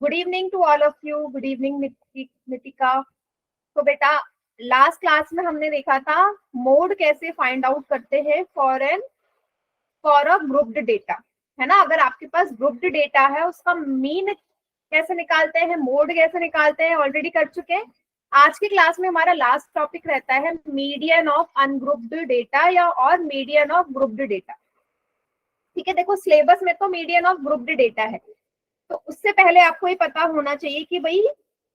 Good evening to all of you. Good evening Nitika. तो बेटा, last class में हमने देखा था मोड कैसे फाइंड आउट करते हैं फॉर अ ग्रुप्ड डेटा, है ना। अगर आपके पास ग्रुप्ड डेटा है उसका मीन कैसे निकालते हैं, मोड कैसे निकालते हैं, ऑलरेडी कर चुके हैं। आज की क्लास में हमारा लास्ट टॉपिक रहता है मीडियन ऑफ अनग्रुप्ड डेटा या और मीडियन ऑफ ग्रुप्ड डेटा। ठीक है, देखो सिलेबस में तो मीडियन ऑफ ग्रुप्ड डेटा है, तो उससे पहले आपको ये पता होना चाहिए कि भाई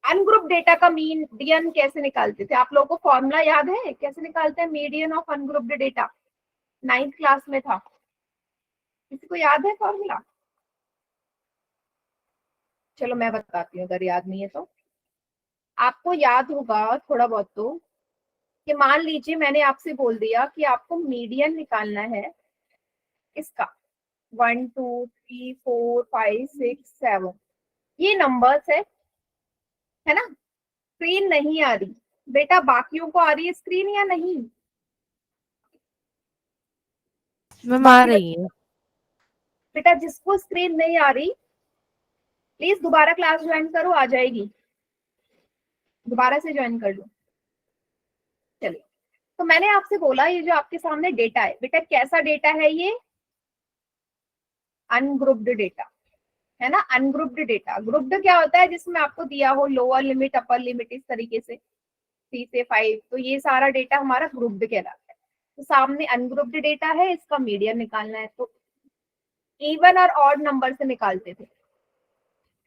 अनग्रुप डेटा का मीडियन कैसे निकालते थे। आप लोगों को फॉर्मूला याद है कैसे निकालते हैं median of ungrouped data? 9th class में था, किसी को याद है फॉर्मूला? चलो मैं बताती हूँ अगर याद नहीं है तो। आपको याद होगा थोड़ा बहुत तो, कि मान लीजिए मैंने आपसे बोल दिया कि आपको मीडियन निकालना है इसका 1 2 3 4 5 6 7, ये नंबर्स है ना। स्क्रीन नहीं आ रही बेटा, बाकियों को आ रही है स्क्रीन या नहीं? मैम आ बाकी रही है। बेटा जिसको स्क्रीन नहीं आ रही प्लीज दोबारा क्लास ज्वाइन करो, आ जाएगी, दोबारा से ज्वाइन कर लो। चलिए, तो मैंने आपसे बोला ये जो आपके सामने डेटा है बेटा, कैसा डेटा है ये? अनग्रुप्ड डेटा, है ना। अनग्रुप्ड डेटा, ग्रुप्ड क्या होता है? जिसमें आपको दिया हो लोअर लिमिट अपर लिमिट इस तरीके से 3 से 5, तो ये सारा डेटा हमारा ग्रुप्ड कहलाता है। तो सामने अनग्रुप्ड डेटा है, इसका मीडियन निकालना है, तो इवन और ऑड नंबर से निकालते थे।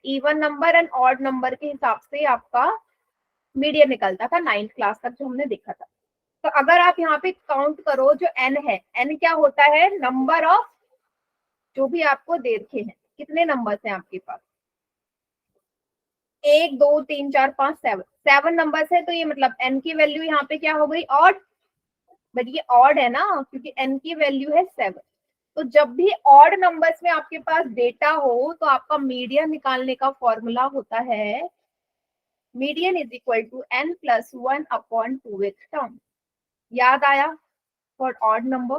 Even number and odd number के हिसाब से आपका मीडियन निकलता था 9th क्लास तक जो हमने देखा था। तो अगर आप यहाँ पे काउंट करो, जो एन है, एन क्या होता है? नंबर ऑफ जो भी आपको दे रखे हैं, कितने नंबर्स हैं आपके पास? 1 2 3 4 5 7, 7 नंबर्स है, तो ये मतलब एन की वैल्यू यहाँ पे क्या हो गई? ऑड। बट ये ऑड है ना, क्योंकि एन की वैल्यू है 7। तो जब भी ऑड नंबर्स में आपके पास डेटा हो तो आपका मीडियन निकालने का फॉर्मूला होता है median is equal to n plus 1 upon 2th term. याद आया for odd number?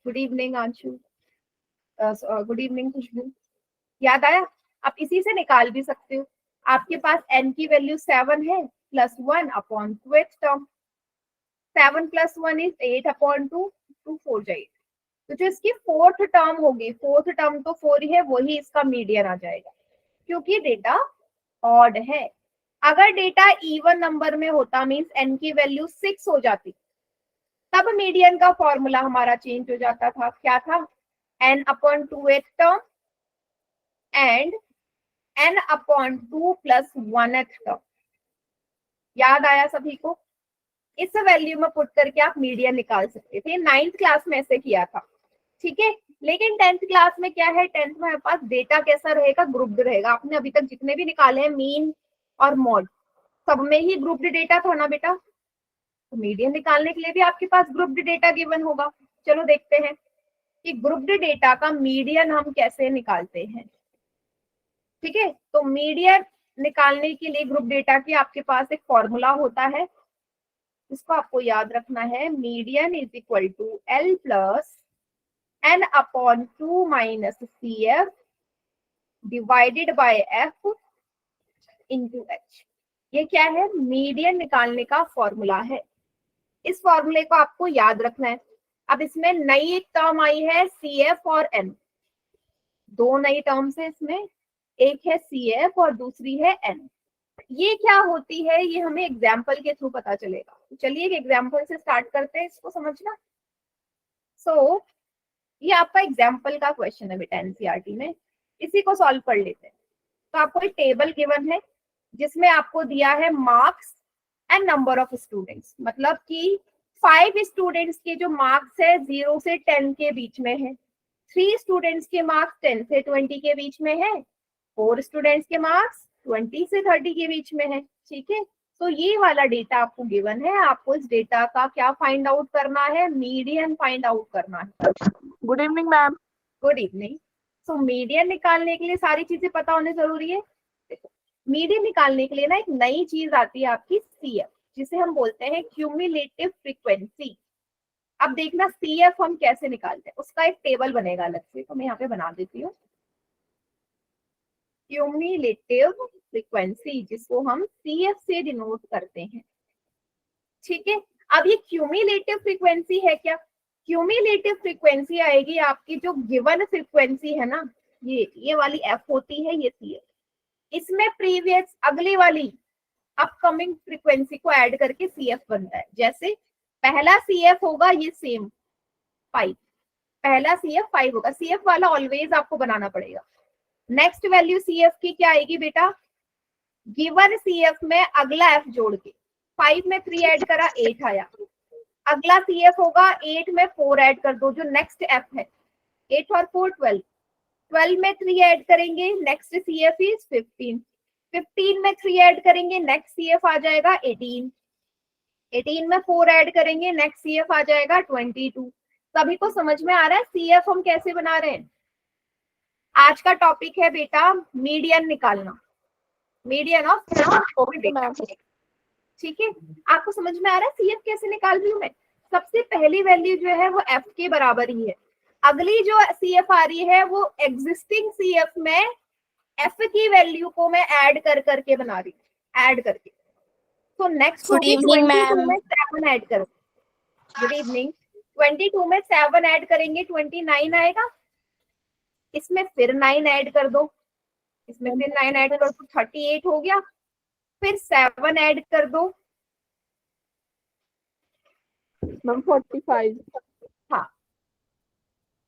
Good evening Anshu, good evening Khushboo. याद आया? आप इसी से निकाल भी सकते हो। आपके पास एन की वैल्यू 7 है, plus 1 upon 2th term. 7 plus 1 is 8 upon 2, 2 4 जाइए, तो जो इसकी फोर्थ टर्म होगी, फोर्थ टर्म तो 4 ही है, वही इसका मीडियन आ जाएगा, क्योंकि डेटा ऑड है। अगर डेटा इवन नंबर में होता मींस एन की वैल्यू 6 हो जाती, तब मीडियन का फॉर्मूला हमारा चेंज हो जाता था। क्या था? N upon 2th term and n upon 2 plus 1th term. याद आया सभी को? इस वैल्यू में पुट करके आप मीडियन निकाल सकते थे। 9th क्लास में ऐसे किया था, ठीक है। लेकिन 10th क्लास में क्या है? 10th में हमारे पास डेटा कैसा रहेगा? ग्रुप्ड रहेगा। आपने अभी तक जितने भी निकाले हैं मीन और मॉड, सब में ही ग्रुप्ड डेटा था ना बेटा, तो मीडियन निकालने के लिए भी आपके पास ग्रुप्ड डेटा गिवन होगा। चलो देखते हैं कि ग्रुप्ड डेटा का मीडियन हम कैसे निकालते हैं। ठीक है, तो मीडियन निकालने के लिए ग्रुप डेटा की आपके पास एक फॉर्मूला होता है, इसको आपको याद रखना है। Median is equal to L plus n upon 2 minus C F divided by F into H. ये क्या है? मीडियन निकालने का फॉर्मूला है। इस फॉर्मूले को आपको याद रखना है। अब इसमें नई एक टर्म आई है सी एफ और एन, दो नई टर्म्स है इसमें, एक है सी एफ और दूसरी है एन। ये क्या होती है ये हमें एग्जाम्पल के थ्रू पता चलेगा। तो चलिए एक एग्जाम्पल से स्टार्ट करते हैं इसको समझना। सो ये आपका एग्जाम्पल का क्वेश्चन है बेटा एनसीईआरटी में, इसी को सॉल्व कर लेते हैं। तो आपको एक टेबल गिवन है जिसमें आपको दिया है marks and number of students, मतलब कि 5 स्टूडेंट्स के जो मार्क्स है 0 से 10 के बीच में है, 3 स्टूडेंट्स के मार्क्स 10 से 20 के बीच में है, 4 स्टूडेंट्स के मार्क्स 20 से 30 के बीच में है। ठीक है, तो ये वाला डेटा आपको गिवन है, आपको इस डेटा का क्या फाइंड आउट करना है? मीडियन फाइंड आउट करना है। Good evening ma'am. Good evening. So median निकालने के लिए सारी चीजें पता होनी जरूरी है। देखो, मीडियन निकालने के लिए ना एक नई चीज आती है आपकी सीएफ, जिसे हम बोलते हैं क्यूमुलेटिव फ्रीक्वेंसी। अब देखना सीएफ हम कैसे निकालते हैं, उसका एक टेबल बनेगा अलग से, तो मैं यहाँ पे बना देती हूँ। क्यूमुलेटिव फ्रीक्वेंसी, जिसको हम CF से डिनोट करते हैं। ठीक है, अब ये क्यूमुलेटिव फ्रीक्वेंसी है क्या? क्यूमुलेटिव फ्रीक्वेंसी आएगी आपकी जो गिवन फ्रीक्वेंसी है ना, ये वाली F होती है, ये CF, इसमें प्रीवियस अगली वाली अपकमिंग फ्रीक्वेंसी को ऐड करके CF बनता है। जैसे पहला CF होगा ये सेम 5, पहला CF 5 होगा, CF वाला ऑलवेज आपको बनाना पड़ेगा। नेक्स्ट वैल्यू CF की क्या आएगी बेटा? गिवन CF में अगला F जोड़ के 5 में 3 ऐड करा 8 आया, अगला CF होगा 8 में 4 ऐड कर दो, जो नेक्स्ट F है 8 और 4 12, 12 में 3 ऐड करेंगे, नेक्स्ट CF इज 15, 15 में 3 ऐड करेंगे, नेक्स्ट CF आ जाएगा 18, 18 में 4 ऐड करेंगे, नेक्स्ट CF आ जाएगा 22। सभी को समझ में आ रहा है CF हम कैसे बना रहे हैं? आज का टॉपिक है बेटा मीडियन निकालना, मीडियन ऑफ डेटा। ठीक है, आपको समझ में आ रहा है CF कैसे निकाल रही हूँ मैं? सबसे पहली वैल्यू जो है वो F के बराबर ही है, अगली जो CF आ रही है वो एग्जिस्टिंग CF में F की वैल्यू को मैं ऐड कर करके बना रही हूँ, ऐड करके। तो नेक्स्ट होगी 22 में 7 ऐड करो। Good evening. 22 में 7 ऐड करेंगे 29 आएगा, इसमें फिर 9 ऐड कर दो, इसमें फिर 9 ऐड कर दो, 38 हो गया, फिर 7 ऐड कर दो, मैम 45। हाँ,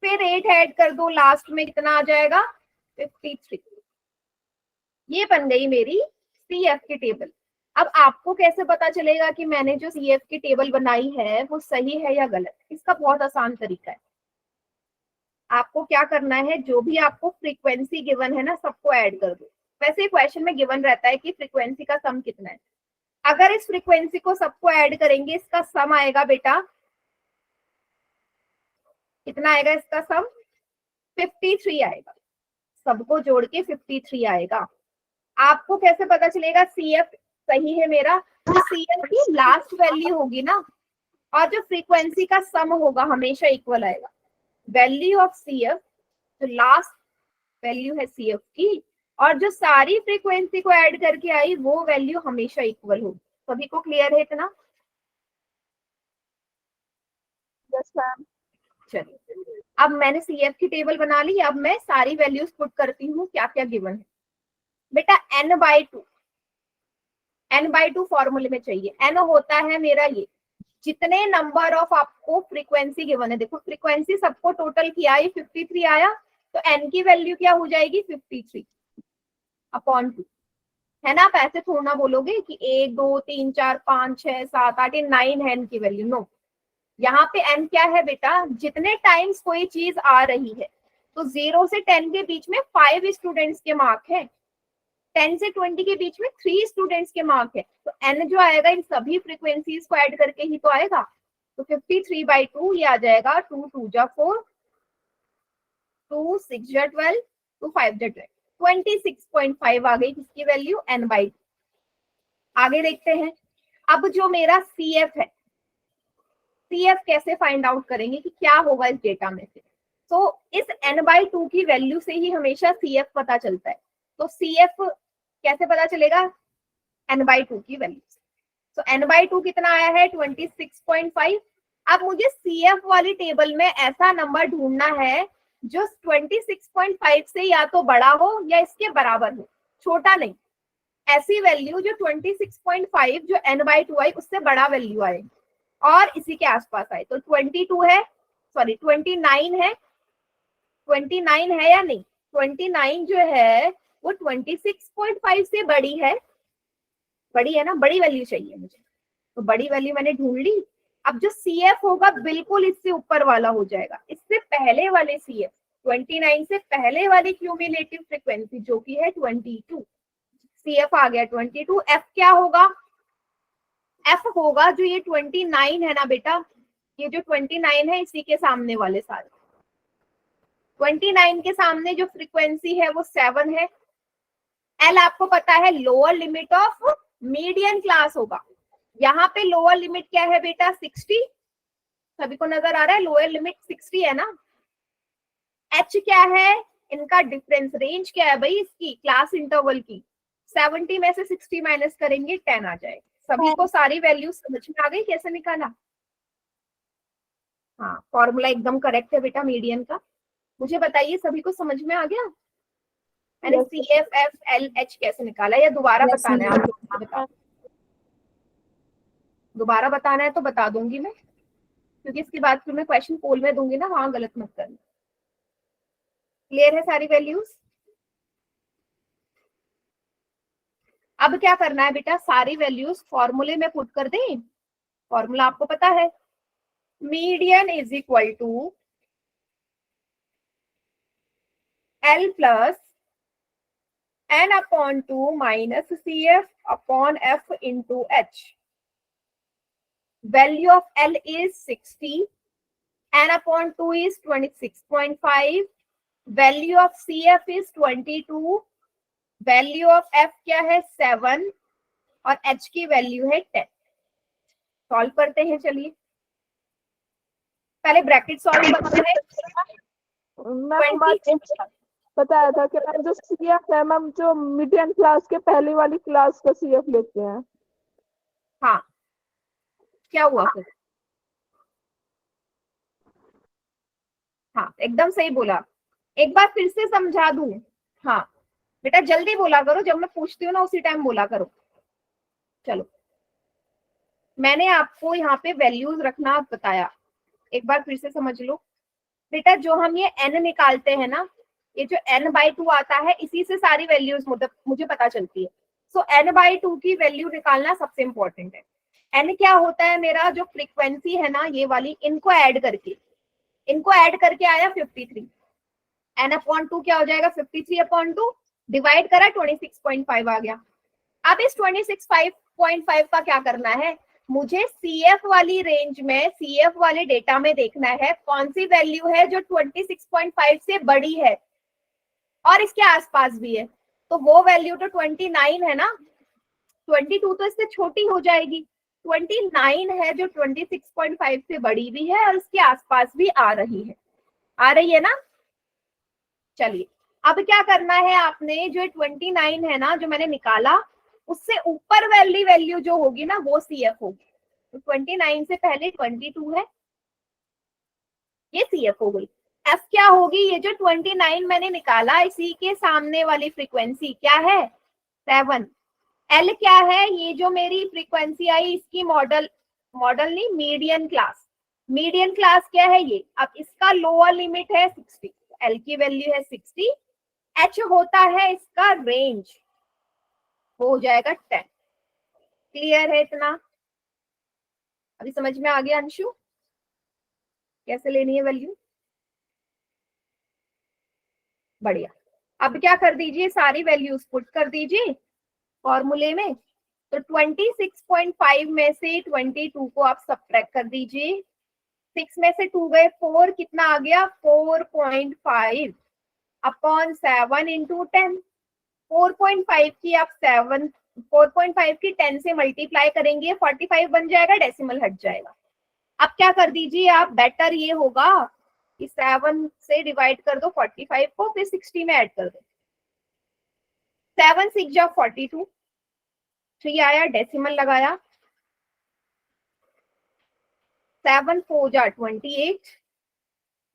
फिर 8 ऐड कर दो, लास्ट में कितना आ जाएगा? 53। ये बन गई मेरी CF की टेबल। अब आपको कैसे पता चलेगा कि मैंने जो CF की टेबल बनाई है वो सही है या गलत? इसका बहुत आसान तरीका है। आपको क्या करना है, जो भी आपको फ्रीक्वेंसी गिवन है ना, सबको ऐड कर दो। वैसे क्वेश्चन में गिवन रहता है कि फ्रीक्वेंसी का सम कितना है। अगर इस फ्रीक्वेंसी को सबको ऐड करेंगे, इसका सम आएगा बेटा, कितना आएगा इसका सम? 53 आएगा, सबको जोड़ के 53 आएगा। आपको कैसे पता चलेगा CF सही है मेरा? तो CF की लास्ट वैल्यू होगी ना, और जो फ्रीक्वेंसी का सम होगा हमेशा इक्वल आएगा। वैल्यू ऑफ CF, जो लास्ट वैल्यू है CF की, और जो सारी फ्रीक्वेंसी को ऐड करके आई वो वैल्यू हमेशा इक्वल होगी। सभी को क्लियर है इतना? Yes ma'am. चलिए, अब मैंने CF की टेबल बना ली, अब मैं सारी वैल्यूज पुट करती हूँ क्या क्या गिवन है। बेटा n/2, n/2 फॉर्मूले में चाहिए। n होता है मेरा ये, जितने नंबर ऑफ आपको फ्रीक्वेंसी गिवन है, देखो फ्रीक्वेंसी सबको टोटल किया, ये 53 आया, तो n की वैल्यू क्या हो जाएगी? 53/2, है ना? आप ऐसे थोड़ा ना बोलोगे कि 1 2 3 4 5 6 7 8 9 है n की वैल्यू, नो। यहाँ पे n क्या है बेटा? जितने टाइम्स कोई चीज आ रही है, तो 0 से 10 के बीच में 5 स्टूडेंट्स के मार्क है, 10 से 20 के बीच में 3 स्टूडेंट्स के मार्क है, तो n जो आएगा इन सभी फ्रीक्वेंसीज को ऐड करके ही तो आएगा। तो 53/2 ये आ जाएगा, 2 2 जा 4, 2 6 जा 12, 2 5 जा 12, 26.5 आ गई किसकी वैल्यू? n/2। आगे देखते हैं, अब जो मेरा CF है, CF कैसे फाइंड आउट करेंगे कि क्या होगा इस डेटा में से? तो इस n/2 की वैल्यू से ही हमेशा CF पता चलता है। तो CF कैसे पता चलेगा? n/2 की वैल्यू से। तो n/2 कितना आया है? 26.5। अब मुझे CF वाली टेबल में ऐसा नंबर ढूंढना है जो 26.5 से या तो बड़ा हो या इसके बराबर हो, छोटा नहीं। ऐसी वैल्यू जो 26.5 जो n/2 आई उससे बड़ा वैल्यू आए और इसी के आसपास आए। तो 29 है, सॉरी 29 है, 29 है या नहीं? 29 जो है वो 26.5 से बड़ी है, बड़ी है ना? बड़ी वैल्यू चाहिए मुझे, तो बड़ी वैल्यू मैंने ढूंढ ली। अब जो CF होगा बिल्कुल इससे ऊपर वाला हो जाएगा, इससे पहले वाले CF, 29 से पहले वाली क्यूमुलेटिव फ्रीक्वेंसी जो कि है 22, CF आ गया 22। F क्या होगा? F होगा जो ये 29 है ना बेटा, ये जो 29 है इसी के सामने वाले सारे, 29 के सामने जो फ्रीक्वेंसी है वो 7 है। L आपको पता है lower limit of median class होगा। यहाँ पे लोअर लिमिट क्या है बेटा? 60। सभी को नजर आ रहा है लोअर लिमिट 60 है ना। H क्या है? इनका डिफरेंस रेंज क्या है भाई इसकी क्लास इंटरवल की, 70 में से 60 माइनस करेंगे 10 आ जाएगा। सभी को सारी वैल्यूज समझ में आ गई कैसे निकाला? हाँ, फॉर्मूला एकदम करेक्ट है बेटा मीडियन का। मुझे बताइए सभी को समझ में आ गया? मैंने Yes, CFFLH कैसे निकाला या दोबारा बताना है आप लोगों को? बता, दोबारा बताना है तो बता दूंगी मैं, क्योंकि इसके बाद फिर मैं क्वेश्चन पोल में दूंगी ना, वहां गलत मत करना। क्लियर है सारी वैल्यूज? अब क्या करना है बेटा, सारी वैल्यूज फॉर्मूले में पुट कर दें। फॉर्मूला आपको पता है, median is equal to L plus n upon 2 minus CF upon F into H। Value of L is 60, n upon 2 is 26.5, value of CF is 22, value of F क्या है 7 और H की value है 10। Solve करते हैं, चलिए पहले bracket solve करते हैं। मैम बताया था कि मैम जो CF है मैम जो मीडियन क्लास के पहली वाली क्लास का CF लेते हैं। हाँ, क्या हुआ फिर? हाँ, एकदम सही बोला। एक बार फिर से समझा दूं। हाँ बेटा जल्दी बोला करो, जब मैं पूछती हूँ ना उसी टाइम बोला करो। चलो, मैंने आपको यहाँ पे वैल्यूज रखना बताया, एक बार फिर से समझ लो बेटा। जो हम ये n निकालते हैं ना, ये जो n/2 आता है, इसी से सारी वैल्यूज मुझे पता चलती है। सो n/2 की वैल्यू निकालना सबसे इंपॉर्टेंट है। n क्या होता है मेरा, जो फ्रीक्वेंसी है ना ये वाली, इनको ऐड करके आया 53। n अपॉन 2 क्या हो जाएगा, 53 अपॉन 2 डिवाइड करा 26.5 आ गया। अब इस 26.5 का क्या करना है, मुझे CF वाली रेंज में, CF वाले डेटा में देखना है कौन सी वैल्यू है जो 26.5 से बड़ी है और इसके आसपास भी है। तो वो वैल्यू तो 29 है ना, 22 तो इससे छोटी हो जाएगी, 29 है जो 26.5 से बड़ी भी है और इसके आसपास भी आ रही है ना। चलिए अब क्या करना है आपने, जो 29 है ना जो मैंने निकाला, उससे ऊपर वाली वैल्यू जो होगी ना वो CF होगी। तो 29 से पहले 22 है, ये CF हो गई। F क्या होगी, ये जो 29 मैंने निकाला इसी के सामने वाली फ्रीक्वेंसी क्या है 7। L क्या है, ये जो मेरी फ्रीक्वेंसी आई इसकी मॉडल नहीं मीडियन क्लास क्या है ये। अब इसका लोअर लिमिट है 60, L की वैल्यू है 60, H होता है इसका रेंज, वो हो जाएगा 10। क्लियर है इतना? अभी समझ में आ गया अंशु कैसे लेनी है वैल्यू? बढ़िया। अब क्या कर दीजिए, सारी वैल्यूज पुट कर दीजिए फॉर्मूले में। तो 26.5 में से 22 को आप सब्ट्रैक्ट कर दीजिए, 6 में से 2 गए 4, कितना आ गया 4.5 अपॉन 7 इंटू 10। 4.5 की आप 4.5 की 10 से मल्टीप्लाई करेंगे 45 बन जाएगा, डेसिमल हट जाएगा। अब क्या कर दीजिए आप, बेटर ये होगा कि 7 से डिवाइड कर दो 45 को, फिर 60 में ऐड कर दो। 7 6 जा 42, 3 आया, डेसिमल लगाया, 7 4 जा 28,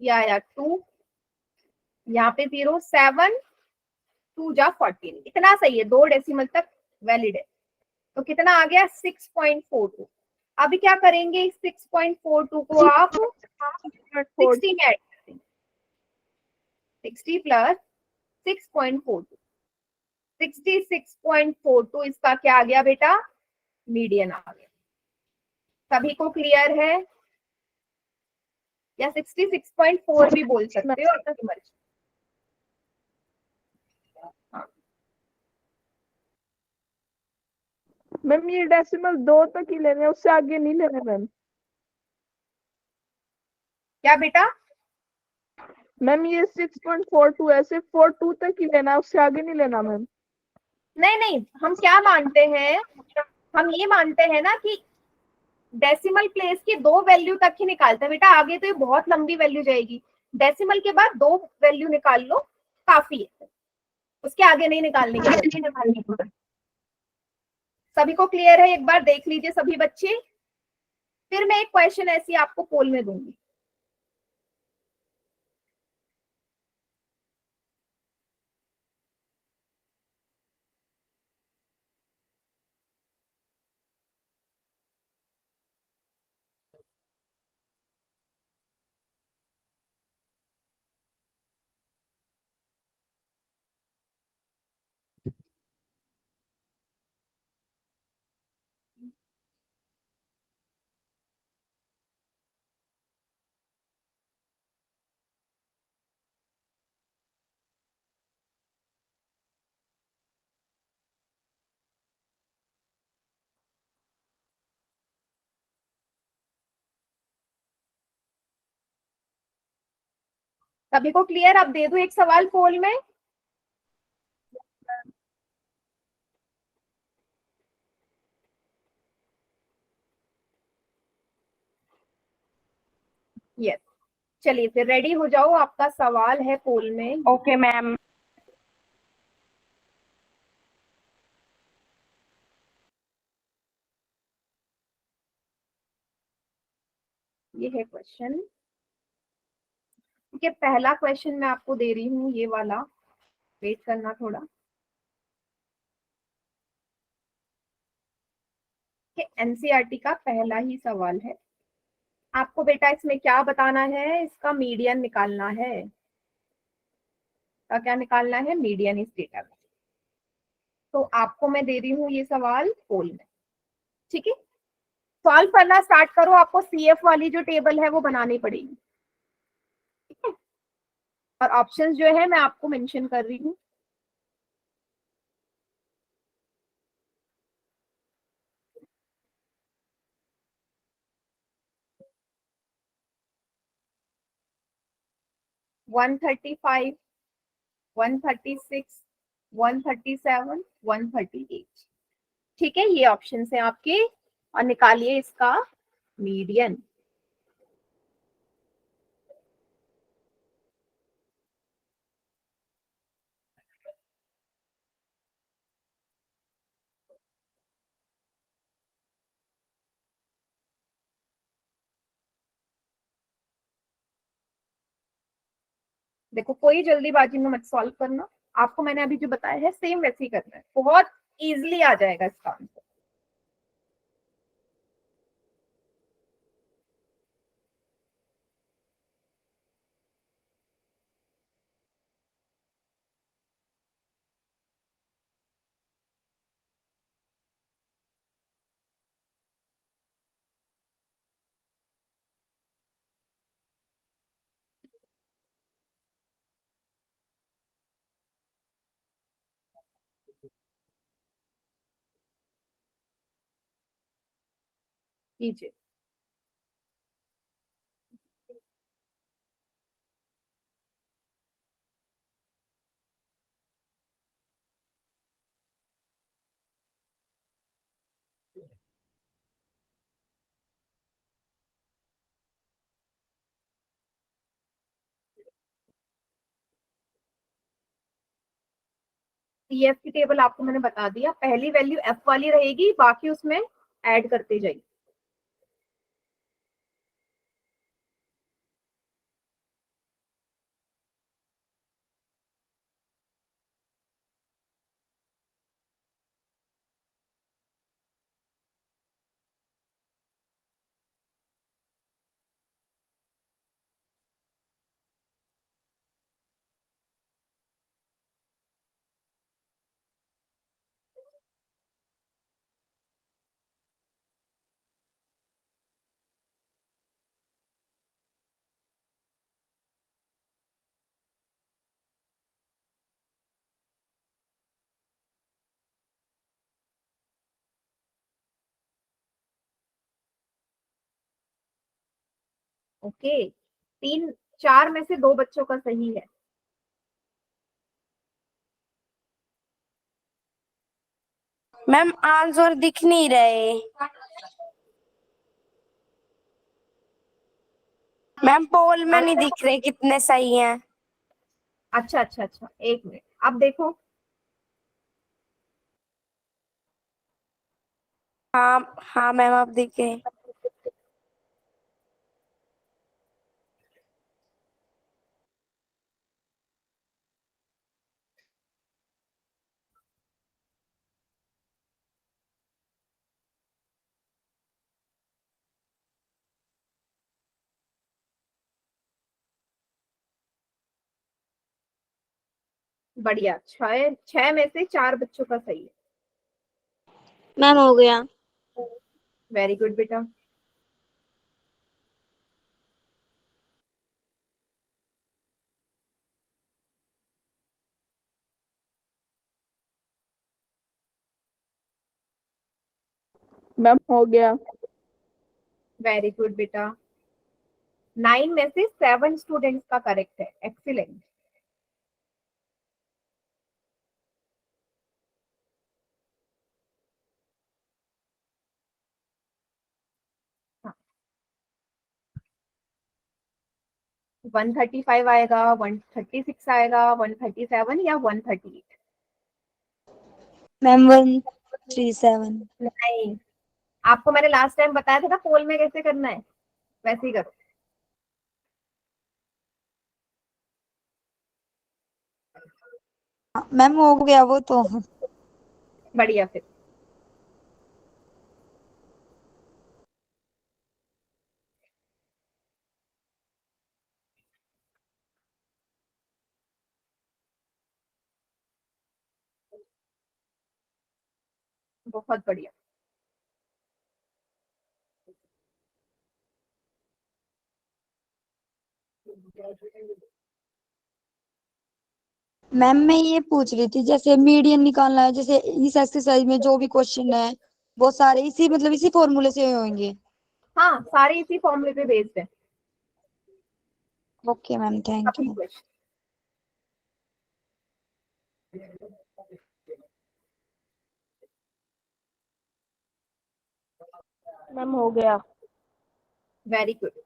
ये आया 2, यहाँ पे 0, 7 2 जा 14, इतना सही है, 2 डेसिमल तक वैलिड है। तो कितना आ गया 6.42। अभी क्या करेंगे, 6.42 को आप 60 में ऐड कर देंगे, 60 प्लस 6.42, 66.42 इसका क्या आ गया बेटा, मीडियन आ गया। सभी को क्लियर है? या 66.4 भी बोल सकते हो, आपकी मर्जी। मैम ये डेसिमल 2 तक ही लेने, उससे आगे नहीं लेने मैम। क्या बेटा? मैम ये 6.42 है, सिर्फ 42 तक ही लेना, उससे आगे नहीं लेना मैम। नहीं, हम क्या मानते हैं, हम ये मानते हैं ना कि डेसिमल प्लेस की 2 वैल्यू तक ही निकालते हैं बेटा, आगे तो ये बहुत लंबी वैल्यू जाएगी। डेसिमल के बाद 2 वैल्यू निकाल लो, काफी है, उसके आगे नहीं निकालने की जरूरत। सभी को क्लियर है? एक बार देख लीजिए सभी बच्चे, फिर मैं एक क्वेश्चन ऐसी आपको पोल में दूंगी। सभी को क्लियर? अब दे दूं एक सवाल पोल में? यस, चलिए फिर रेडी हो जाओ, आपका सवाल है पोल में। Okay ma'am. ये है क्वेश्चन। ठीक है, पहला क्वेश्चन मैं आपको दे रही हूँ, ये वाला, वेट करना थोड़ा। एनसीईआरटी का पहला ही सवाल है। आपको बेटा इसमें क्या बताना है? इसका मीडियन निकालना है। क्या निकालना है? मीडियन इस डेटा में। तो आपको मैं दे रही हूँ ये सवाल पोल में, ठीक है? सॉल्व करना स्टार्ट करो, आपको सीएफ वाली जो टेबल है वो बनानी पड़ेगी, ठीक है? और ऑप्शंस जो है मैं आपको मेंशन कर रही हूँ। वन 135, 136, 137, 138, ठीक है? ये ऑप्शन है आपके, और निकालिए इसका मीडियन। देखो, कोई जल्दीबाजी में मत सॉल्व करना, आपको मैंने अभी जो बताया है सेम वैसे ही करना है, बहुत इजीली आ जाएगा इसका आंसर। कीजिए। सीएफ की टेबल आपको मैंने बता दिया, पहली वैल्यू एफ वाली रहेगी, बाकी उसमें ऐड करते जाइए। ओके, तीन चार में से दो बच्चों का सही है। मैम आंसर दिख नहीं रहे। मैम पोल में नहीं दिख रहे कितने सही हैं। अच्छा अच्छा अच्छा, एक मिनट, अब देखो। हाँ हाँ मैम, आप दिखे। बढ़िया, छह छह में से चार बच्चों का सही है। मैम हो गया। वेरी गुड बेटा। मैम हो गया। वेरी गुड बेटा। 9 में से 7 स्टूडेंट्स का करेक्ट है, एक्सीलेंट। हाँ, 135 आएगा, 136 आएगा, 137 या 138? मैम 137। नहीं, आपको मैंने लास्ट टाइम बताया था ना पोल में कैसे करना है, वैसे ही करो। मैम हो गया वो तो। बढ़िया फिर। बहुत बढ़िया। मैम मैं ये पूछ रही थी, जैसे मीडियन निकालना है, जैसे इस एक्सरसाइज में जो भी क्वेश्चन है वो सारे इसी मतलब इसी फॉर्मूले से होंगे। हाँ, सारे इसी फॉर्मूले पे बेस्ड है, ओके मैम, थैंक सभी यू। क्वेश्चन। मैम हो गया। Very good.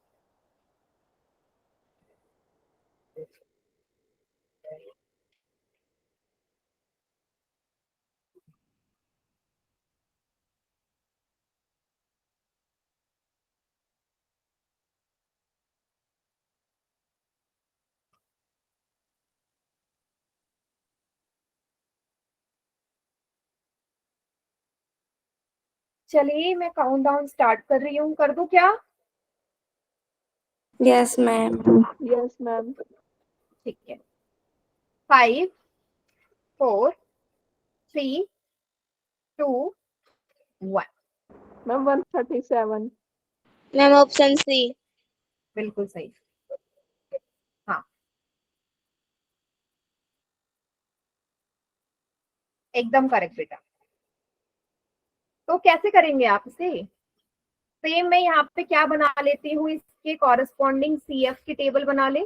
चलिए मैं काउंट डाउन स्टार्ट कर रही हूँ, कर दूं क्या? Yes ma'am. Yes ma'am. ठीक है। 5 4 3 2 1। मैम 137। Ma'am option C. बिल्कुल सही। हाँ, एकदम करेक्ट बेटा। तो कैसे करेंगे आप इसे? सेम मैं यहाँ पे क्या बना लेती हूँ, इसके कॉरेस्पॉन्डिंग सीएफ की टेबल बना ले।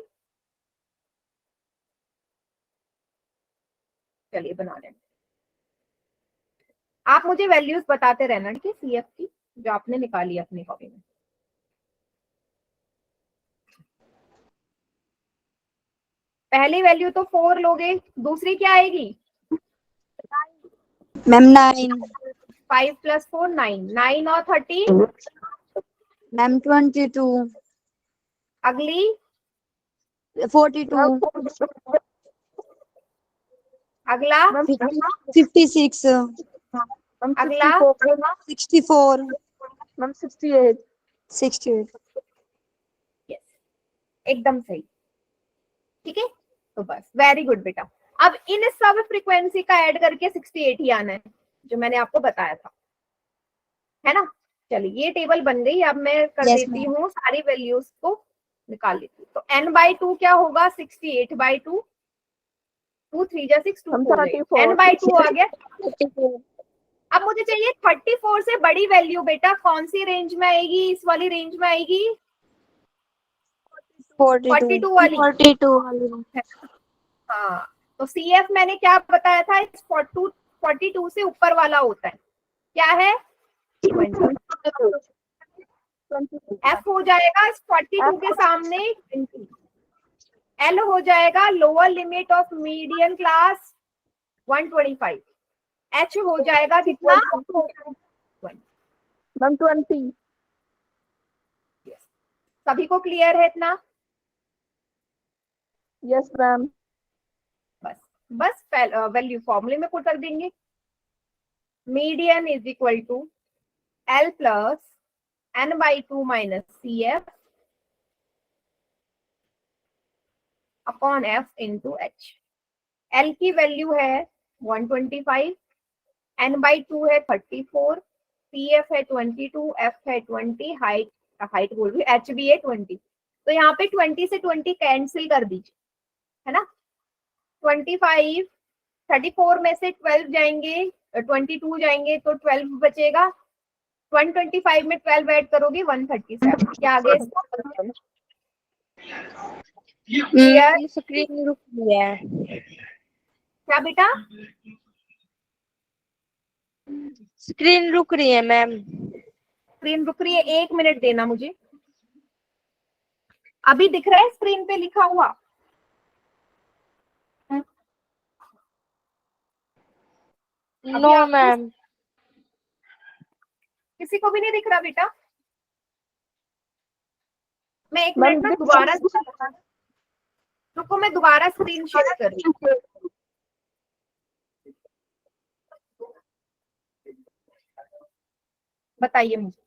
चलिए बना लें। आप मुझे वैल्यूज बताते रहना, ठीक है, सीएफ की जो आपने निकाली अपनी कॉपी में। पहली वैल्यू तो 4 लोगे, दूसरी क्या आएगी? मैम 9। 5 + 4 9, 9 और 13। मैम 22। अगली 42। अगला 56। मैम अगला 64। मैम 68। 68। यस, एकदम सही। ठीक है, तो बस वेरी गुड बेटा। अब इन सब फ्रीक्वेंसी का ऐड करके 68 ही आना है, जो मैंने आपको बताया था, है ना? चलिए ये टेबल बन गई, अब मैं कर यस देती मैम। हूँ सारी वैल्यूज को निकाल लेती हूँ। तो n/2 क्या होगा? 68/2। 2 3 जा 6, 2 मैम 4 8, 34। n/2 आ गया। अब मुझे चाहिए 34 से बड़ी वैल्यू बेटा, कौन सी रेंज में आएगी? इस वाली रेंज में आएगी, 42। 42 वाली। 42 वाली। हाँ, तो सीएफ मैंने क्या बताया था, इस 42 से ऊपर वाला होता है, क्या है? 20। एफ हो जाएगा इस 42 के सामने 20। एल हो जाएगा lower limit of median class 125, H हो जाएगा कितना? 20। मैम 20। सभी को क्लियर है इतना? Yes ma'am. बस बस वैल्यू फॉर्मूले में पुट कर देंगे। Median is equal to L plus n/2 minus C F upon F into H. L की वैल्यू है 125, n/2 है 34, सी एफ है 22, एफ है 20, हाइट बोल रही, एच भी है 20। तो यहाँ पे 20 से 20 कैंसिल कर दीजिए, है ना। 25, 34 में से 12 जाएंगे, 22 जाएंगे तो 12 बचेगा। 125 में 12 ऐड करोगे 137। क्या आगे क्लियर? स्क्रीन रुक गई है। क्या बेटा? स्क्रीन रुक रही है मैम। स्क्रीन रुक रही है, 1 मिनट देना मुझे। अभी दिख रहा है स्क्रीन पे लिखा हुआ? No ma'am. किसी को भी नहीं दिख रहा बेटा? मैं 1 मैम मिनट में दोबारा, रुको मैं दोबारा स्क्रीन शेयर कर रही हूँ। बताइए मुझे,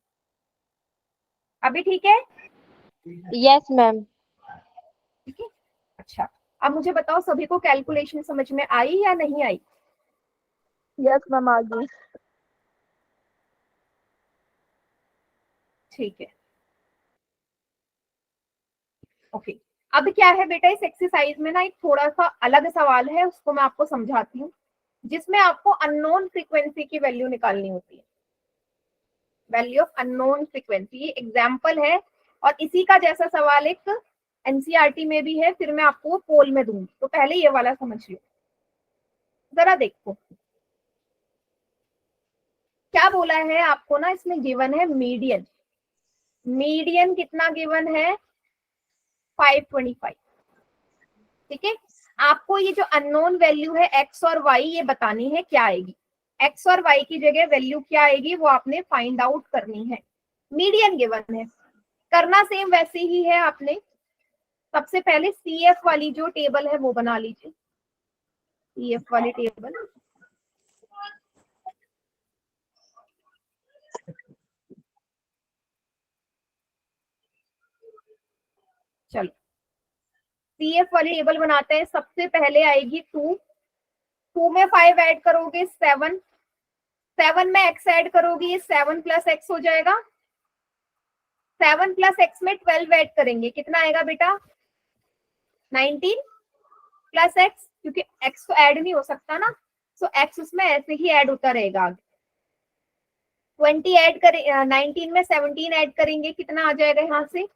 अभी ठीक है? Yes ma'am. ठीक है, अच्छा। अब मुझे बताओ सभी को कैलकुलेशन समझ में आई या नहीं आई? यस मैम आ गई। ठीक है, ओके। अब क्या है बेटा, इस एक्सरसाइज में ना एक थोड़ा सा अलग सवाल है, उसको मैं आपको समझाती हूँ, जिसमें आपको अननोन फ्रीक्वेंसी की वैल्यू निकालनी होती है। वैल्यू ऑफ अननोन फ्रीक्वेंसी, ये एग्जाम्पल है और इसी का जैसा सवाल एक एनसीईआरटी में भी है, फिर मैं आपको पोल में दूंगी। तो पहले ये वाला समझ लो, जरा देखो क्या बोला है आपको ना। इसमें गिवन है मीडियन। मीडियन कितना गिवन है? 525। ठीक है, आपको ये जो अननोन वैल्यू है एक्स और वाई, ये बतानी है क्या आएगी। एक्स और वाई की जगह वैल्यू क्या आएगी वो आपने फाइंड आउट करनी है। मीडियन गिवन है, करना सेम वैसे ही है आपने। सबसे पहले सी एफ वाली जो टेबल है वो बना लीजिए, सी एफ वाली टेबल। चलो सी एफ वाली टेबल बनाते हैं। सबसे पहले आएगी 2, 2 में 5 ऐड करोगे 7, 7 में x ऐड करोगे, ये 7 प्लस एक्स हो जाएगा। 7 प्लस एक्स में 12 ऐड करेंगे, कितना आएगा बेटा? 19 प्लस एक्स, क्योंकि x तो ऐड नहीं हो सकता ना, सो x उसमें ऐसे ही ऐड होता रहेगा। 20 ऐड करें, 19 में 17 ऐड करेंगे, कितना आ जाएगा यहाँ से?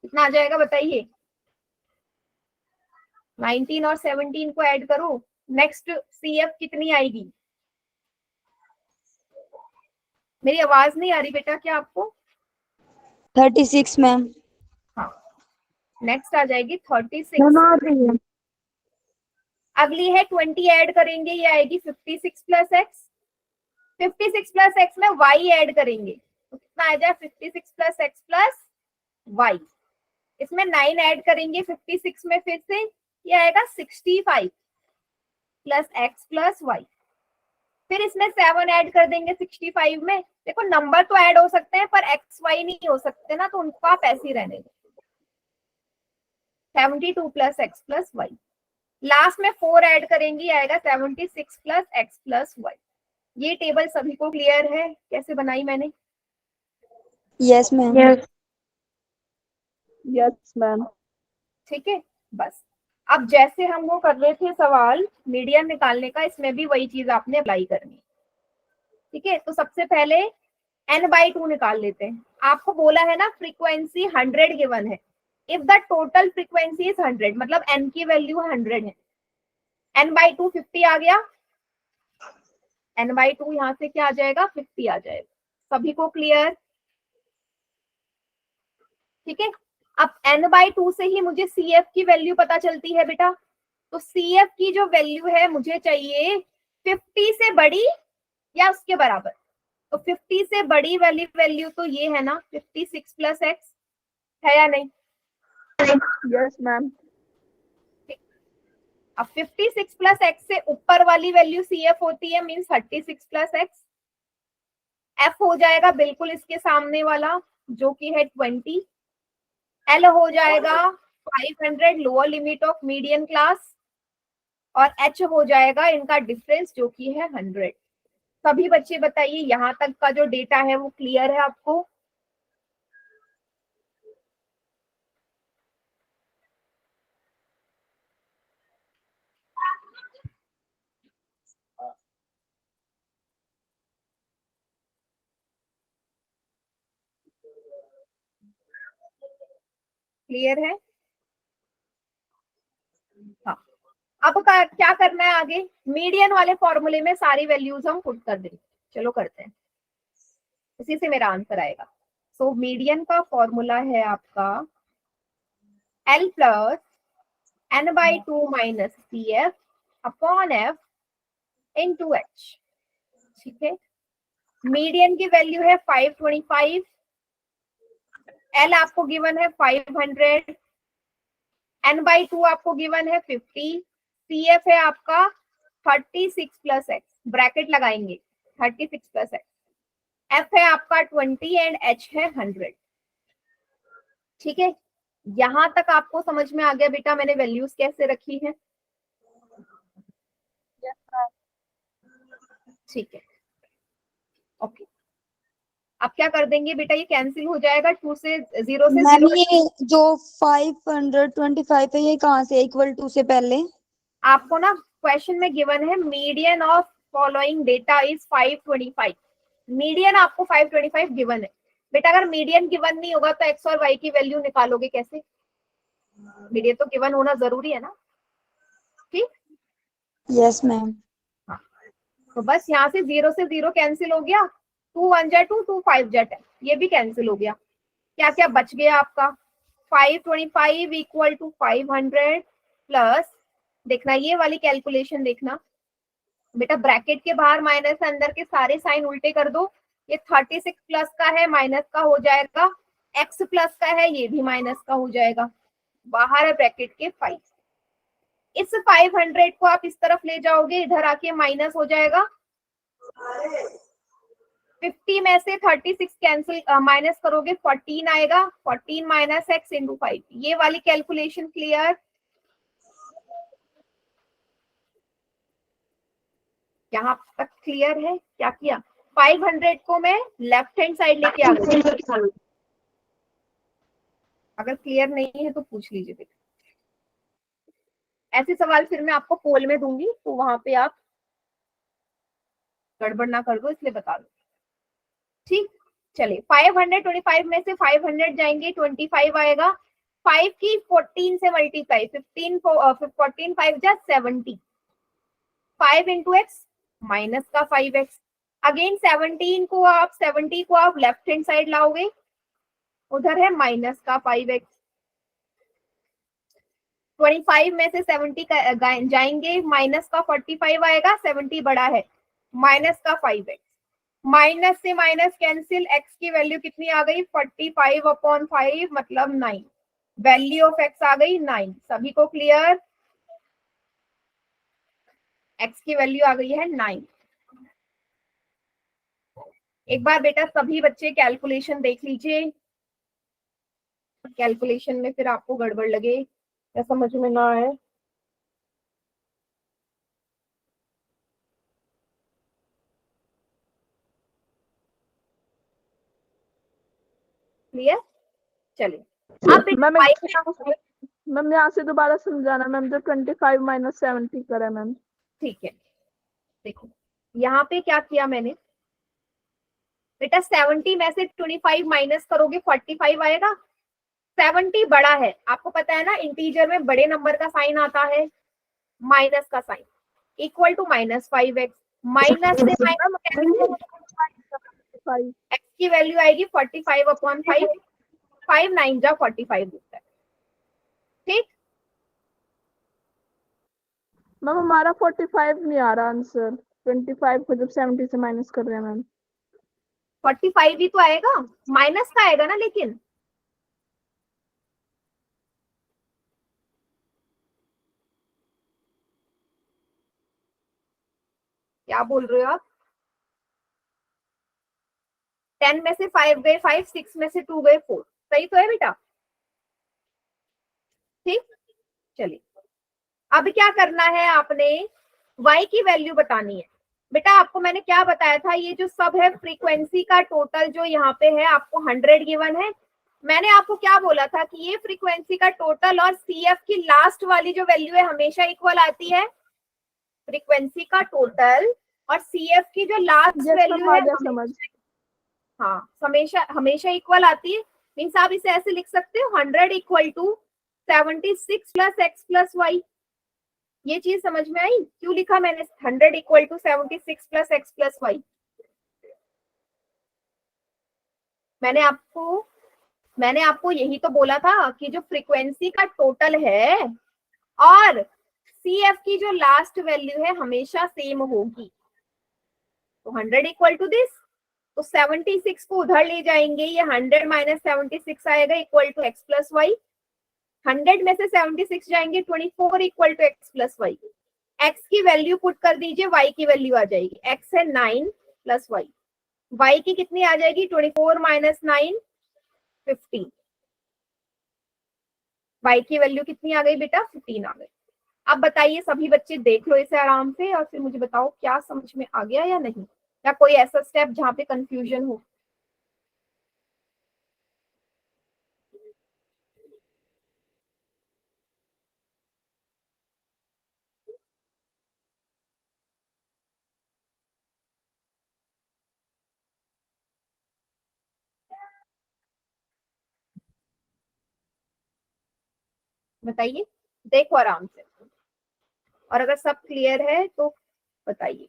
कितना आ जाएगा बताइए? 19 और 17 को ऐड करो। नेक्स्ट सी एफ कितनी आएगी? मेरी आवाज नहीं आ रही बेटा क्या आपको? 36 मैम। हाँ, नेक्स्ट आ जाएगी 36। मैम आ रही है। अगली है 20 ऐड करेंगे, ये आएगी 56 प्लस एक्स। 56 प्लस एक्स में y ऐड करेंगे तो कितना आ जाए? 56 प्लस एक्स प्लस वाई। इसमें 9 ऐड करेंगे 56 में, फिर से ये आएगा 65 प्लस एक्स प्लस वाई। फिर इसमें 7 ऐड कर देंगे 65 में। देखो नंबर तो ऐड हो सकते हैं पर एक्स वाई नहीं हो सकते ना, तो उनको आप ऐसे ही रहने दो। 72 plus X plus Y. Last में 4 ऐड करेंगे, आएगा 76 प्लस एक्स प्लस वाई। ये टेबल सभी को क्लियर है कैसे बनाई मैंने? Yes ma'am. Yes ma'am. ठीक है, बस अब जैसे हम वो कर रहे थे सवाल मीडियन निकालने का, इसमें भी वही चीज आपने अप्लाई करनी है। ठीक है, तो सबसे पहले n/2 निकाल लेते हैं। आपको बोला है ना फ्रीक्वेंसी 100 गिवन है। If the total frequency is 100, मतलब n की वैल्यू 100 है, n/2 50 आ गया। n/2 यहाँ से क्या आ जाएगा? 50 आ जाएगा। सभी को क्लियर? ठीक है, अब n/2 से ही मुझे CF की वैल्यू पता चलती है बेटा, तो CF की जो वैल्यू है मुझे चाहिए 50 से बड़ी या उसके बराबर। तो 50 से बड़ी वाली वैल्यू तो ये है ना 56 प्लस एक्स, है या नहीं? Yes ma'am. अब 56 प्लस एक्स से ऊपर वाली वैल्यू CF होती है, मीन्स 36 प्लस एक्स। F हो जाएगा बिल्कुल इसके सामने वाला जो कि है 20। L हो जाएगा 500 lower limit of median class, और H हो जाएगा इनका डिफरेंस जो कि है 100। सभी बच्चे बताइए यहाँ तक का जो डेटा है वो क्लियर है आपको? क्लियर है? हाँ, अब क्या करना है आगे? मीडियन वाले फॉर्मूले में सारी वैल्यूज हम पुट कर देंगे। चलो करते हैं, इसी से मेरा आंसर आएगा। सो मीडियन का फॉर्मूला है आपका L plus n/2 minus CF upon F into H। ठीक है, मीडियन की वैल्यू है 525, L आपको गिवन है 500, n/2 आपको गिवन है 50, CF है आपका 36 प्लस एक्स, ब्रैकेट लगाएंगे 36 प्लस एक्स, F है आपका 20 एंड H है 100। ठीक है, यहां तक आपको समझ में आ गया बेटा मैंने वैल्यूज कैसे रखी है? ठीक है, ओके। अब क्या कर देंगे बेटा, ये कैंसिल हो जाएगा, 2 से 0 से मैम 0। ये जो 525 है ये कहाँ से इक्वल टू से पहले? आपको ना क्वेश्चन में गिवन है median of following data is 525। Median आपको 525 गिवन है बेटा। अगर मीडियन गिवन नहीं होगा तो एक्स और वाई की वैल्यू निकालोगे कैसे? मीडियन तो गिवन होना जरूरी है ना। ठीक, यस मैम। हाँ, तो बस यहाँ से 0 से 0 कैंसिल हो गया, 2 1 जा 2, 2 5 जा 10, ये भी कैंसिल हो गया। क्या क्या बच गया आपका? 525 इक्वल टू 500 प्लस, देखना ये वाली कैलकुलेशन देखना बेटा, ब्रैकेट के बाहर माइनस अंदर के सारे साइन उल्टे कर दो। ये 36 प्लस का है माइनस का हो जाएगा, एक्स प्लस का है ये भी माइनस का हो जाएगा, बाहर है ब्रैकेट के 5। इस 500 को आप इस तरफ ले जाओगे, इधर आके माइनस हो जाएगा। 50 में से 36 कैंसिल माइनस करोगे 14 आएगा, 14 माइनस एक्स इंटू 5। ये वाली कैलकुलेशन क्लियर? यहाँ तक क्लियर है? क्या किया, 500 को मैं लेफ्ट हैंड साइड लेके आ गई। अगर क्लियर नहीं है तो पूछ लीजिए बेटा, ऐसे सवाल फिर मैं आपको पोल में दूंगी तो वहां पे आप गड़बड़ ना कर दो, इसलिए बता दो। ठीक, चलिए 525 में से 500 जाएंगे 25 आएगा, 5 की 14 से मल्टीप्लाई, 14 5 जा 70, 5 इंटू एक्स माइनस का 5x। अगेन 70 को आप लेफ्ट हैंड साइड लाओगे, उधर है माइनस का 5x। 25 में से 70 जाएंगे, माइनस का 45 आएगा, 70 बड़ा है, माइनस का 5x। माइनस से माइनस कैंसिल, x की वैल्यू कितनी आ गई 45 अपॉन 5 मतलब 9, वैल्यू ऑफ x आ गई 9। सभी को क्लियर? x की वैल्यू आ गई है 9। एक बार बेटा सभी बच्चे कैलकुलेशन देख लीजिए, कैलकुलेशन में फिर आपको गड़बड़ लगे या समझ में ना आए। क्लियर? चलिए अब मैम मैम यहाँ से दोबारा समझाना मैम, जो 25 माइनस 70 करा मैम। ठीक है, देखो यहाँ पे क्या किया मैंने बेटा, 70 में से 25 माइनस करोगे 45 आएगा। 70 बड़ा है, आपको पता है ना इंटीजर में बड़े नंबर का साइन आता है माइनस का sign, equal to minus 5x। Minus से माइनस एक्स की वैल्यू आएगी 45 अपॉन 5, 5 9 जा 45 होता है। ठीक, मैम हमारा 45 नहीं आ रहा आंसर, 25 को जब 70 से माइनस कर रहे हैं मैम। 45 ही तो आएगा, माइनस का आएगा ना। लेकिन क्या बोल रहे हो आप? 10 में से 5 गए 5, 6 में से 2 गए 4, सही तो है बेटा? ठीक, चलिए अब क्या करना है, आपने y की वैल्यू बतानी है। बेटा आपको मैंने क्या बताया था, ये जो सब है फ्रीक्वेंसी का टोटल जो यहाँ पे है आपको 100 गिवन है। मैंने आपको क्या बोला था कि ये फ्रीक्वेंसी का टोटल और CF की लास्ट वाली जो वैल्यू है हमेशा इक्वल आती है। फ्रीक्वेंसी का टोटल और CF की जो लास्ट यस वैल्यू मैम, आ है गया समझ। हाँ हमेशा हमेशा इक्वल आती है। मीन्स आप इसे ऐसे लिख सकते हो 100 equal to 76 plus X plus Y. ये चीज समझ में आई क्यों लिखा मैंने 100 equal to 76 plus X plus Y? मैंने आपको यही तो बोला था कि जो फ्रीक्वेंसी का टोटल है और CF की जो लास्ट वैल्यू है हमेशा सेम होगी। तो 100 इक्वल टू दिस, तो 76 को उधर ले जाएंगे, ये 100 माइनस 76 आएगा equal to X plus Y. 100 में से 76 जाएंगे 24 equal to X plus Y. X की वैल्यू पुट कर दीजिए, वाई की वैल्यू आ जाएगी। एक्स है 9 प्लस वाई, वाई की कितनी आ जाएगी 24 माइनस 9 15। वाई की वैल्यू कितनी आ गई बेटा 15 आ गई। अब बताइए सभी बच्चे देख लो इसे आराम से और फिर मुझे बताओ क्या समझ में आ गया या नहीं, या कोई ऐसा स्टेप जहां पे कंफ्यूजन हो। बताइए, देखो आराम से, और अगर सब क्लियर है तो बताइए।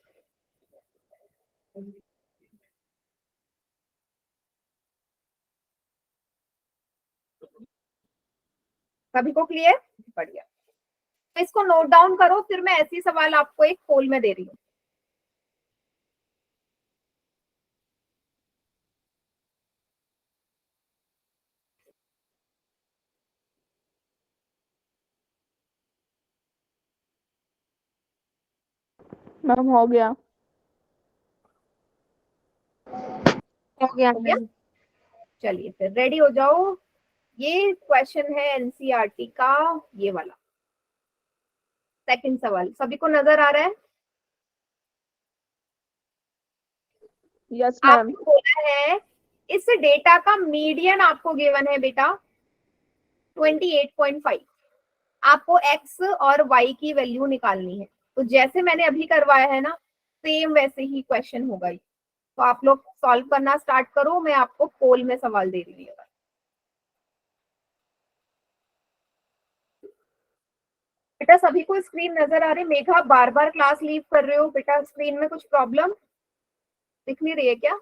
सभी को क्लियर? बढ़िया, तो इसको नोट डाउन करो, फिर मैं ऐसी सवाल आपको एक पोल में दे रही हूँ। मैम हो गया। हो गया हो गया? मैम। चलिए फिर रेडी हो जाओ। ये क्वेश्चन है एनसीईआरटी का, ये वाला सेकंड सवाल। सभी को नजर आ रहा है? Yes ma'am. आपको बोला है इस डेटा का मीडियन आपको गिवन है बेटा 28.5। आपको एक्स और वाई की वैल्यू निकालनी है। तो जैसे मैंने अभी करवाया है ना, सेम वैसे ही क्वेश्चन होगा ये। तो आप लोग सॉल्व करना स्टार्ट करो, मैं आपको पोल में सवाल दे रही हूँ। बेटा सभी को स्क्रीन नजर आ रही? मेघा बार बार क्लास लीव कर रहे हो बेटा, स्क्रीन में कुछ प्रॉब्लम दिख नहीं रही है क्या?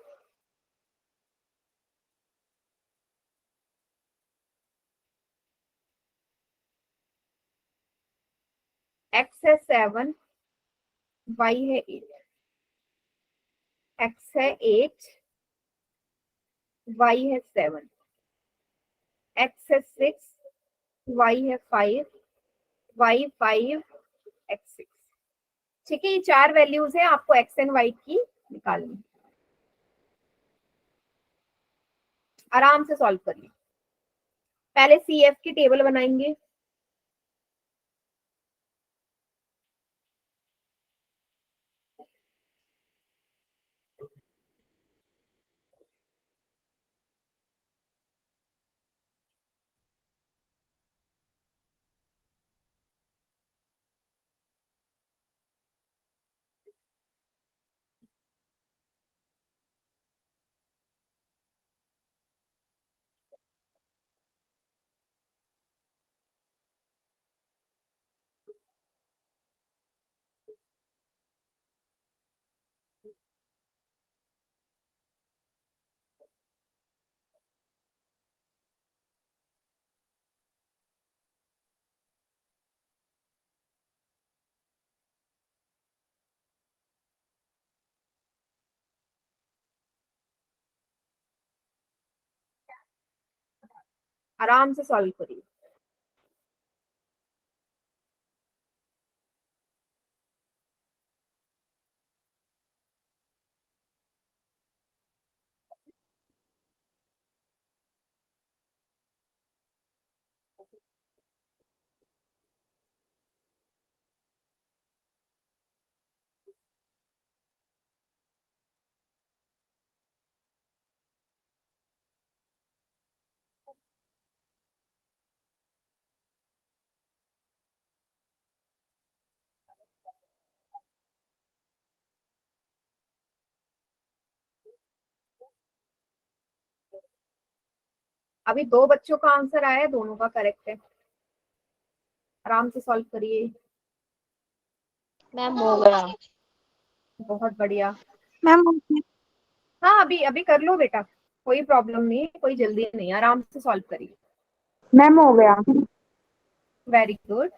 एक्स है 7, वाई है 8। एक्स है 8, वाई है 7। एक्स है 6, वाई है 5, वाई 5, एक्स 6। ठीक है, ये चार वैल्यूज है, आपको एक्स एंड वाई की निकालनी है। आराम से सॉल्व करिए। पहले CF की टेबल बनाएंगे। आराम से सॉल्व करिए। अभी 2 बच्चों का आंसर आया है, दोनों का करेक्ट है। आराम से सॉल्व करिए। मैम हो गया। बहुत बढ़िया। मैम हाँ अभी अभी कर लो बेटा, कोई प्रॉब्लम नहीं है, कोई जल्दी नहीं है, आराम से सॉल्व करिए। मैम हो गया। Very good.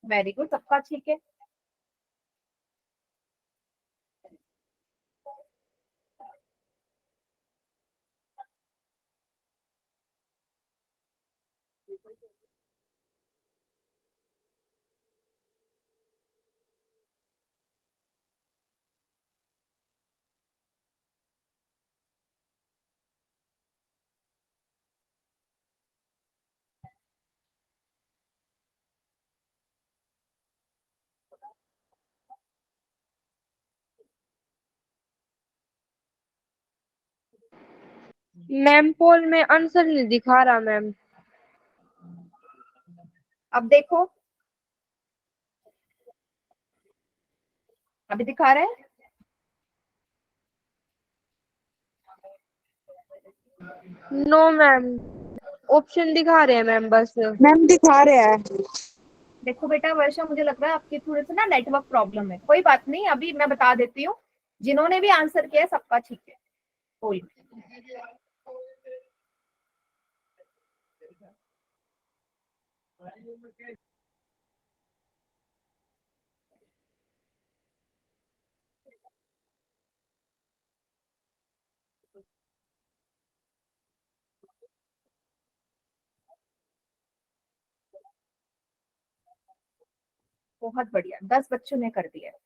वेरी गुड, सबका ठीक है। मैम पोल में आंसर नहीं दिखा रहा मैम। अब देखो, अभी दिखा रहे हैं। नो मैम, ऑप्शन दिखा रहे हैं मैम बस। मैम दिखा रहे हैं। देखो बेटा वर्षा, मुझे लग रहा है आपकी थोड़े से ना नेटवर्क प्रॉब्लम है, कोई बात नहीं, अभी मैं बता देती हूँ। जिन्होंने भी आंसर किया है सबका ठीक है, कोई बहुत बढ़िया, 10 बच्चों ने कर दिया है।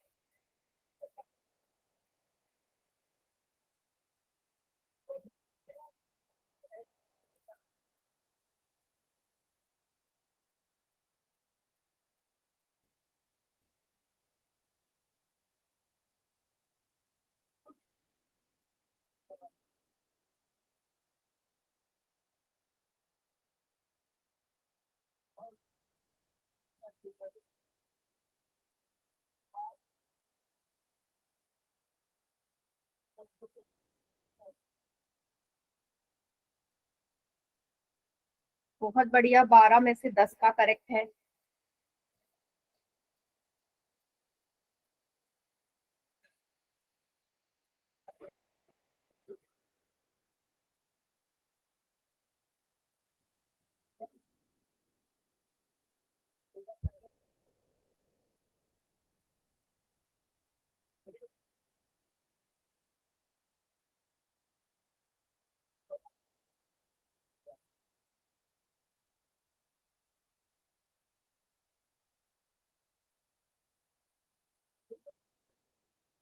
बहुत बढ़िया, 12 में से 10 का करेक्ट है।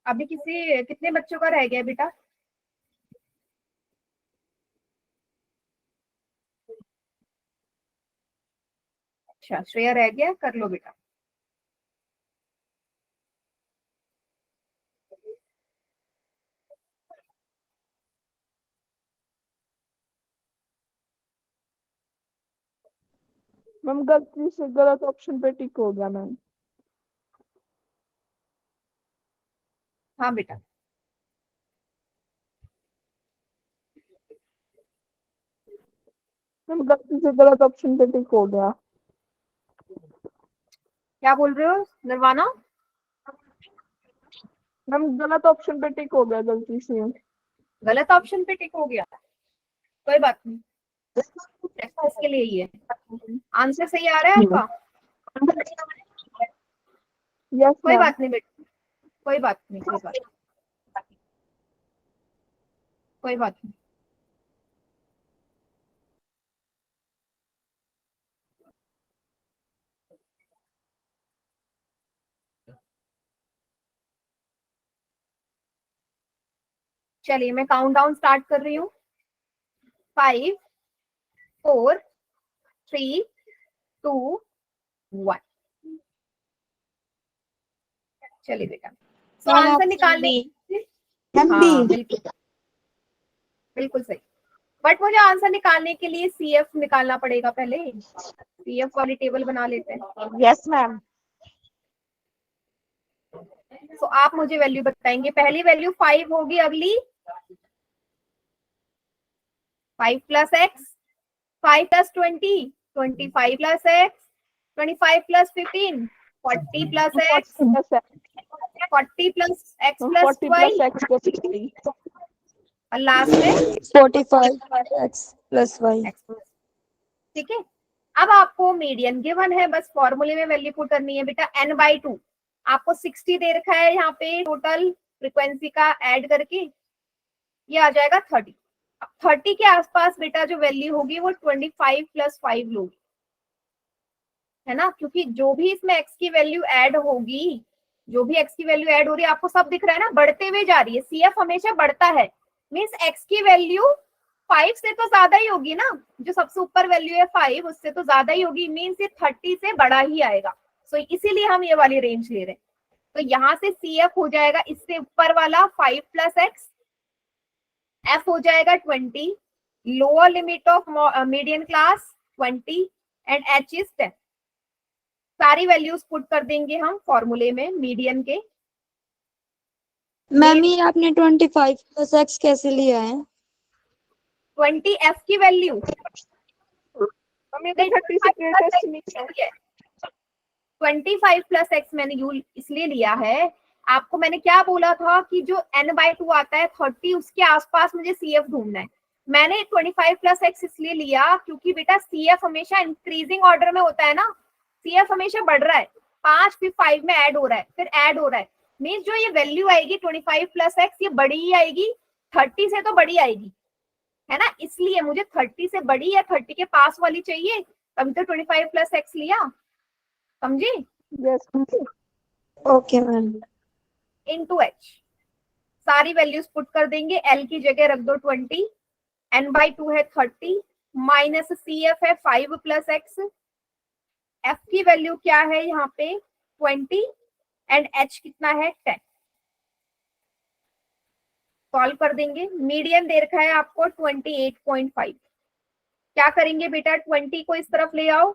अभी कितने बच्चों का रह गया बेटा? अच्छा, श्रेया रह गया, कर लो बेटा। मैम गलती से गलत ऑप्शन पे टिक हो गया मैम। हाँ बेटा। मैम गलती से गलत ऑप्शन पे टिक हो गया। क्या बोल रहे हो निर्वाणा? मैम गलत ऑप्शन पे टिक हो गया गलती से। गलत ऑप्शन पे टिक हो गया, कोई बात नहीं, प्रैक्टिस के लिए ही है। आंसर सही आ रहा है आपका? यस कोई मैम। बात नहीं बेटा, कोई बात नहीं, कोई बात नहीं, कोई बात नहीं। चलिए मैं काउंट डाउन स्टार्ट कर रही हूँ। 5 4 3 2 1। चलिए बेटा, तो मैम आंसर ऑप्शन निकालने बी। मैम हाँ बी। बिल्कुल, बिल्कुल सही। बट मुझे आंसर निकालने के लिए सीएफ निकालना पड़ेगा पहले। सीएफ वाली टेबल बना लेते हैं। Yes ma'am. तो आप मुझे वैल्यू बताएंगे। पहली वैल्यू 5 होगी, अगली 5 plus X, 5 plus 20, 25 plus X, 25 plus 15, 40 plus X, 40 plus X plus 40 Y, plus X plus 3। और लास्ट में 45 एक्स प्लस वाई। एक्स। ठीक है, अब आपको मीडियन गिवन है, बस फॉर्मूले में वैल्यू पुट करनी है बेटा। n/2 आपको 60 दे रखा है यहाँ पे, टोटल फ्रीक्वेंसी का ऐड करके ये आ जाएगा 30। अब 30 के आसपास बेटा जो वैल्यू होगी वो 25 प्लस 5 लोगी, है ना, क्योंकि जो भी इसमें x की वैल्यू ऐड होगी, जो भी x की वैल्यू ऐड हो रही है, आपको सब दिख रहा है ना, बढ़ते हुए जा रही है। CF हमेशा बढ़ता है, मीन्स x की वैल्यू 5 से तो ज्यादा ही होगी ना, जो सबसे ऊपर वैल्यू है 5 उससे तो ज्यादा ही होगी, मीन्स ये 30 से बड़ा ही आएगा। सो इसीलिए हम ये वाली रेंज ले रहे हैं। तो यहाँ से CF हो जाएगा इससे ऊपर वाला 5 प्लस एक्स, F हो जाएगा 20, lower limit of median class 20 and H is 10। सारी वैल्यूज पुट कर देंगे हम फॉर्मूले में मीडियन के। मैम ये आपने 25 प्लस एक्स कैसे लिया है? 20 F की वैल्यू, हमें तो 30 से ग्रेटेस्ट नहीं है। 25 प्लस एक्स मैंने यू इसलिए लिया है, आपको मैंने क्या बोला था कि जो n/2 आता है 30, उसके आसपास मुझे CF ढूंढना है। मैंने 25 प्लस एक्स इसलिए लिया क्योंकि बेटा CF हमेशा इंक्रीजिंग ऑर्डर में होता है ना, CF हमेशा बढ़ रहा है, 5 फिर 5 में ऐड हो रहा है, फिर ऐड हो रहा है, मीन्स जो ये वैल्यू आएगी 25 प्लस एक्स ये बड़ी ही आएगी, 30 से तो बड़ी आएगी, है ना। इसलिए मुझे 30 से बड़ी या 30 के पास वाली चाहिए, तभी तो 25 प्लस एक्स लिया, समझे। Yes. Okay ma'am. Into H सारी वैल्यूज पुट कर देंगे। L की जगह रख दो 20, n/2 है 30, माइनस CF है 5 प्लस एक्स, F की वैल्यू क्या है यहाँ पे 20 एंड H कितना है 10। सॉल्व कर देंगे। मीडियन दे रखा है आपको 28.5। क्या करेंगे बेटा, 20 को इस तरफ ले आओ,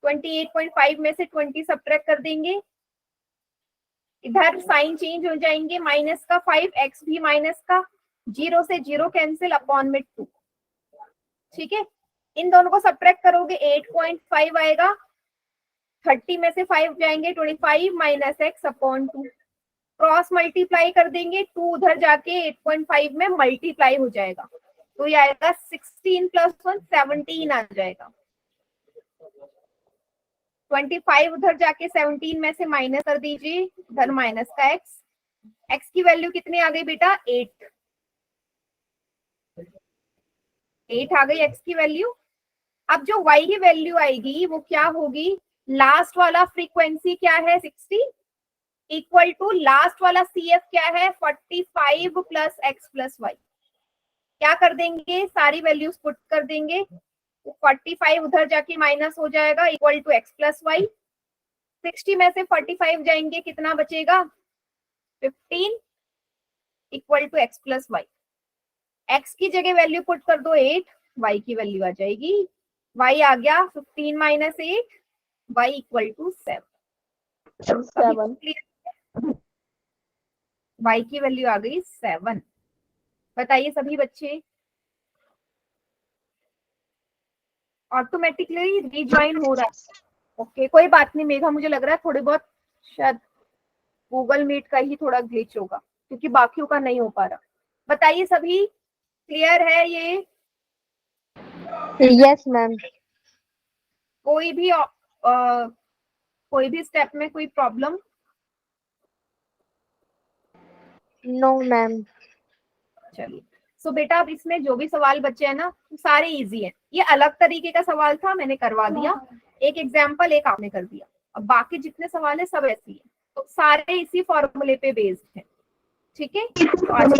28.5 में से 20 सब्ट्रैक्ट कर देंगे, इधर साइन चेंज हो जाएंगे, माइनस का 5, एक्स भी माइनस का, 0 से 0 कैंसिल, अपॉन में 2। ठीक है, इन दोनों को सब्ट्रैक्ट करोगे 8.5 आएगा, 30 में से 5 जाएंगे, 25 minus x upon 2, cross multiply कर देंगे, 2 उधर जाके 8.5 में मल्टीप्लाई हो जाएगा, तो ये आएगा 16 प्लस 1 17 आ जाएगा। 25 उधर जाके 17 में से माइनस कर दीजिए, इधर माइनस का एक्स, एक्स की वैल्यू कितनी आ गई बेटा 8, 8 आ गई एक्स की वैल्यू। अब जो वाई की वैल्यू आएगी वो क्या होगी, लास्ट वाला फ्रीक्वेंसी क्या है 60 इक्वल टू लास्ट वाला CF क्या है 45 प्लस एक्स प्लस वाई। क्या कर देंगे, सारी वैल्यूज पुट कर देंगे, 45 उधर जाके माइनस हो जाएगा, equal to X plus Y, 60 में से 45 जाएंगे, कितना बचेगा 15 equal to X plus Y. X की जगह वैल्यू पुट कर दो 8, वाई की वैल्यू आ जाएगी, वाई आ गया 15 minus 8, Y equal to 7। 7। Y की वैल्यू आ गई 7। बताइए सभी बच्चे, ऑटोमेटिकली रिज्वाइन हो रहा है। ओके कोई बात नहीं मेघा, मुझे लग रहा है थोड़े बहुत शायद गूगल मीट का ही थोड़ा ग्लिच होगा, क्योंकि बाकियों का नहीं हो पा रहा। बताइए सभी, क्लियर है ये? Yes ma'am. कोई भी कोई भी स्टेप में कोई प्रॉब्लम? No ma'am. चलिए, सो बेटा अब इसमें जो भी सवाल बचे हैं ना वो सारे इजी हैं। ये अलग तरीके का सवाल था, मैंने करवा दिया, एक एग्जाम्पल एक आपने कर दिया। अब बाकी जितने सवाल है सब ऐसे ही है, तो सारे इसी फॉर्मूले पे बेस्ड हैं। ठीक है, तो आज